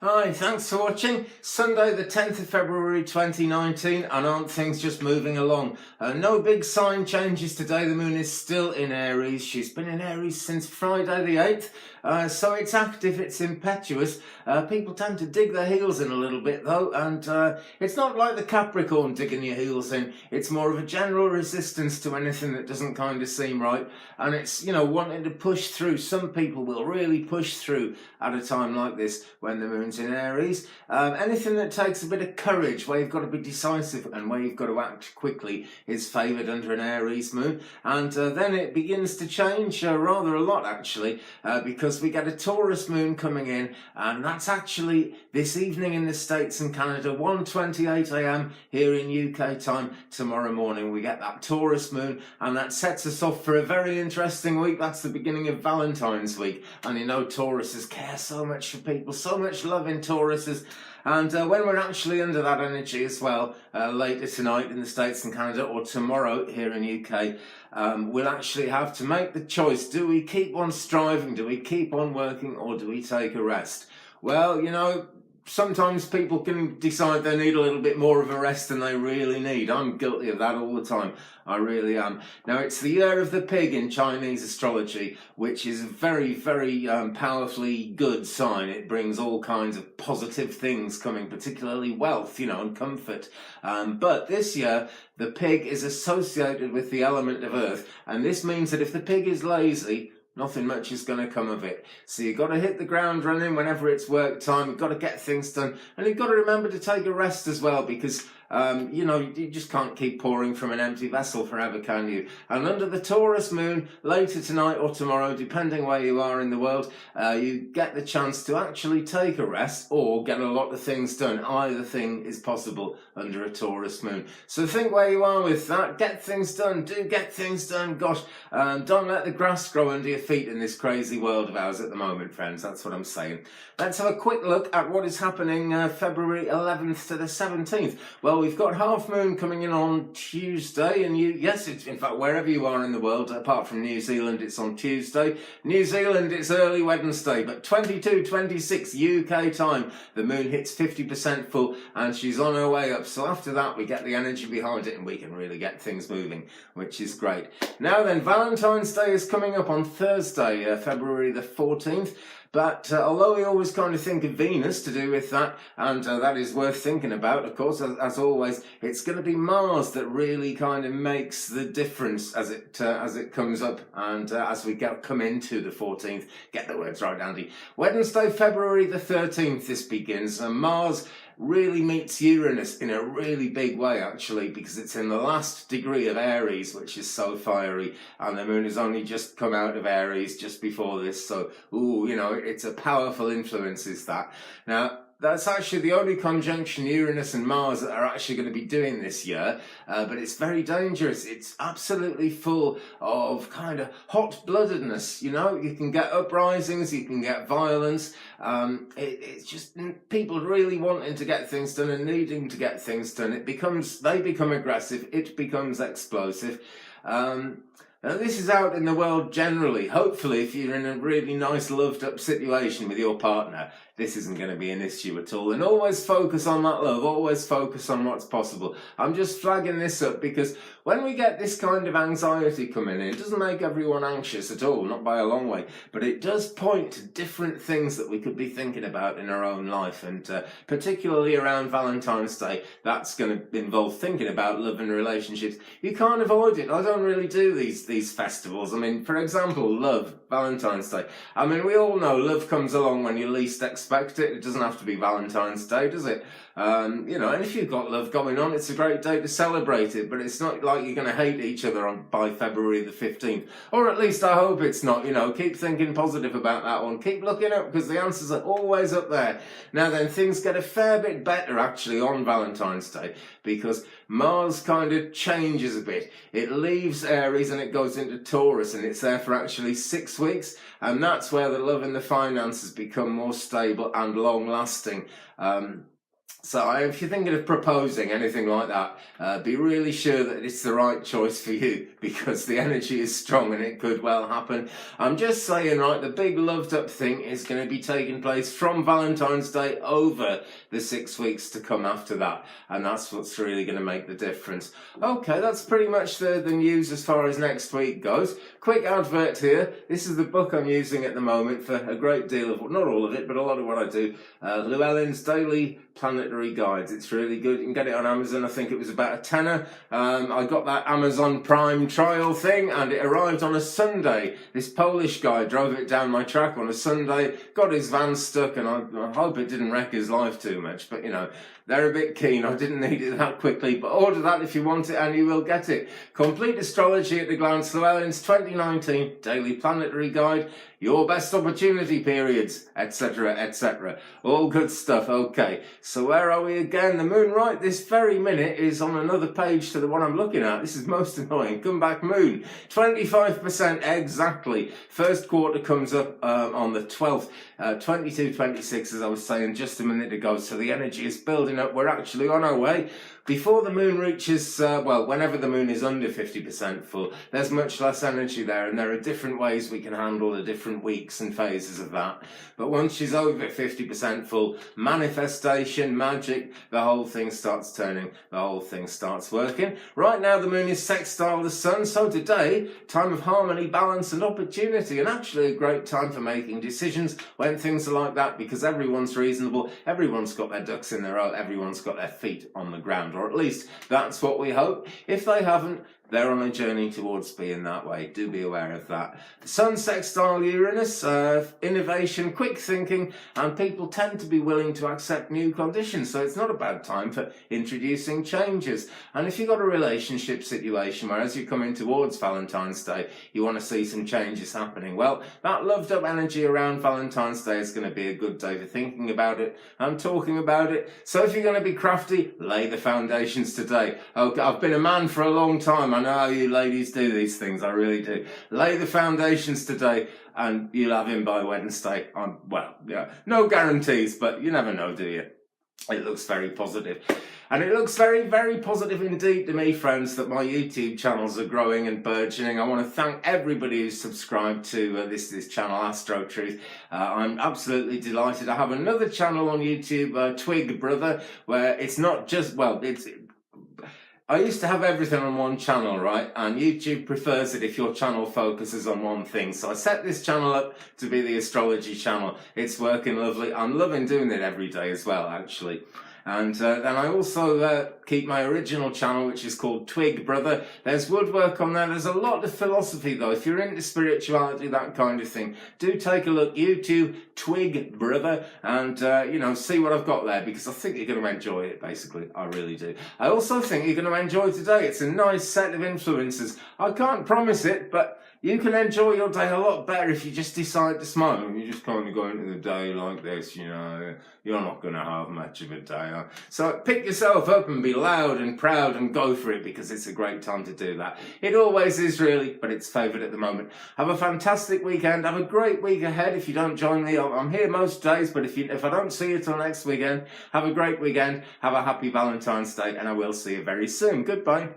Hi, thanks for watching. Sunday the 10th of February 2019, and aren't things just moving along? No big sign changes today. The moon is still in Aries. She's been in Aries since Friday the 8th, so it's active, it's impetuous. People tend to dig their heels in a little bit though, and it's not like the Capricorn digging your heels in. It's more of a general resistance to anything that doesn't kind of seem right, and it's, wanting to push through. Some people will really push through at a time like this when the moon's in Aries. Anything that takes a bit of courage, where you've got to be decisive and where you've got to act quickly, is favoured under an Aries moon. And then it begins to change rather a lot actually, because we get a Taurus moon coming in, and that's actually this evening in the States and Canada, 1:28 a.m. here in UK time. Tomorrow morning we get that Taurus moon, and that sets us off for a very interesting week. That's the beginning of Valentine's week, and Tauruses care so much for people, so much love in Tauruses. And when we're actually under that energy as well, later tonight in the States and Canada, or tomorrow here in UK, we'll actually have to make the choice. Do we keep on striving? Do we keep on working? Or do we take a rest? Well, sometimes people can decide they need a little bit more of a rest than they really need. I'm guilty of that all the time. I really am. Now, it's the year of the pig in Chinese astrology, which is a very, very powerfully good sign. It brings all kinds of positive things coming, particularly wealth, and comfort. But this year, the pig is associated with the element of earth. And this means that if the pig is lazy, nothing much is going to come of it. So you've got to hit the ground running whenever it's work time. You've got to get things done. And you've got to remember to take a rest as well, because you just can't keep pouring from an empty vessel forever, can you? And under the Taurus moon, later tonight or tomorrow, depending where you are in the world, you get the chance to actually take a rest or get a lot of things done. Either thing is possible under a Taurus moon. So think where you are with that. Get things done. Do get things done. Gosh, don't let the grass grow under your feet in this crazy world of ours at the moment, friends. That's what I'm saying. Let's have a quick look at what is happening February 11th to the 17th. Well, we've got half moon coming in on Tuesday, and it's in fact wherever you are in the world, apart from New Zealand, it's on Tuesday. New Zealand, it's early Wednesday, but 22:26 UK time, the moon hits 50% full, and she's on her way up. So after that, we get the energy behind it, and we can really get things moving, which is great. Now then, Valentine's Day is coming up on Thursday, February the 14th. But although we always kind of think of Venus to do with that, and that is worth thinking about, of course, as always, it's going to be Mars that really kind of makes the difference as it comes up, and as we come into the 14th. Get the words right, Andy. Wednesday, February the 13th, this begins, and Mars really meets Uranus in a really big way, actually, because it's in the last degree of Aries, which is so fiery, and the moon has only just come out of Aries just before this, so it's a powerful influence, is that. Now, that's actually the only conjunction Uranus and Mars that are actually going to be doing this year, but it's very dangerous. It's absolutely full of kind of hot-bloodedness, You can get uprisings, you can get violence. It's just people really wanting to get things done and needing to get things done. They become aggressive, it becomes explosive. Now, this is out in the world generally. Hopefully, if you're in a really nice, loved-up situation with your partner, this isn't going to be an issue at all. And always focus on that love. Always focus on what's possible. I'm just flagging this up because when we get this kind of anxiety coming in, it doesn't make everyone anxious at all, not by a long way. But it does point to different things that we could be thinking about in our own life. And particularly around Valentine's Day, that's going to involve thinking about love and relationships. You can't avoid it. I don't really do these festivals. I mean, for example, love, Valentine's Day. I mean, we all know love comes along when you least expect it. It doesn't have to be Valentine's Day, does it? And if you've got love going on, it's a great day to celebrate it, but it's not like you're going to hate each other by February the 15th. Or at least I hope it's not, Keep thinking positive about that one. Keep looking up, because the answers are always up there. Now then, things get a fair bit better actually on Valentine's Day, because Mars kind of changes a bit. It leaves Aries and it goes into Taurus, and it's there for actually 6 weeks, and that's where the love and the finances become more stable and long lasting. So if you're thinking of proposing anything like that, be really sure that it's the right choice for you, because the energy is strong and it could well happen. I'm just saying, right, the big loved up thing is going to be taking place from Valentine's Day over the 6 weeks to come after that. And that's what's really going to make the difference. Okay, that's pretty much the news as far as next week goes. Quick advert here. This is the book I'm using at the moment for a great deal of, not all of it, but a lot of what I do. Llewellyn's Daily Planetary Guides. It's really good. You can get it on Amazon. I think it was about a tenner. I got that Amazon Prime trial thing and it arrived on a Sunday. This Polish guy drove it down my track on a Sunday, got his van stuck, and I hope it didn't wreck his life too much, but you know, they're a bit keen. I didn't need it that quickly, but order that if you want it and you will get it. Complete Astrology at a Glance, Llewellyn's 2019 Daily Planetary Guide, your best opportunity periods, etc, etc. All good stuff. Okay, so where are we again? The moon right this very minute is on another page to the one I'm looking at. This is most annoying. Come back moon, 25% exactly. First quarter comes up on the 12th, 22, 26 as I was saying just a minute ago, so the energy is building up. We're actually on our way. Before the moon reaches, well, whenever the moon is under 50% full, there's much less energy there, and there are different ways we can handle the different weeks and phases of that. But once she's over 50% full, manifestation, magic, the whole thing starts turning, the whole thing starts working. Right now the moon is sextile the sun, so today, time of harmony, balance and opportunity, and actually a great time for making decisions when things are like that, because everyone's reasonable, everyone's got their ducks in a row, everyone's got their feet on the ground. Or at least that's what we hope. If they haven't, they're on a journey towards being that way. Do be aware of that. The Sun sextile Uranus, innovation, quick thinking, and people tend to be willing to accept new conditions. So it's not a bad time for introducing changes. And if you've got a relationship situation where as you're coming towards Valentine's Day, you want to see some changes happening, well, that loved up energy around Valentine's Day is going to be a good day for thinking about it and talking about it. So if you're going to be crafty, lay the foundations today. Okay, I've been a man for a long time. I know how you ladies do these things, I really do. Lay the foundations today and you'll have him by Wednesday. Well, yeah, no guarantees, but you never know, do you? It looks very positive. And it looks very, very positive indeed to me, friends, that my YouTube channels are growing and burgeoning. I want to thank everybody who's subscribed to this channel, Astro Truth. I'm absolutely delighted. I have another channel on YouTube, Twig Brother, where it's not just, well, I used to have everything on one channel, right? And YouTube prefers it if your channel focuses on one thing. So I set this channel up to be the astrology channel. It's working lovely. I'm loving doing it every day as well, actually. And then I also keep my original channel, which is called Twig Brother. There's woodwork on there. There's a lot of philosophy, though. If you're into spirituality, that kind of thing, do take a look. YouTube, Twig Brother, and, you know, see what I've got there, because I think you're going to enjoy it, basically. I really do. I also think you're going to enjoy today. It's a nice set of influences. I can't promise it, but you can enjoy your day a lot better if you just decide to smile and you just kind of go into the day like this, you know. You're not going to have much of a day. So pick yourself up and be loud and proud and go for it, because it's a great time to do that. It always is, really, but it's favoured at the moment. Have a fantastic weekend. Have a great week ahead. If you don't join me, I'm here most days, but if I don't see you till next weekend, have a great weekend. Have a happy Valentine's Day, and I will see you very soon. Goodbye.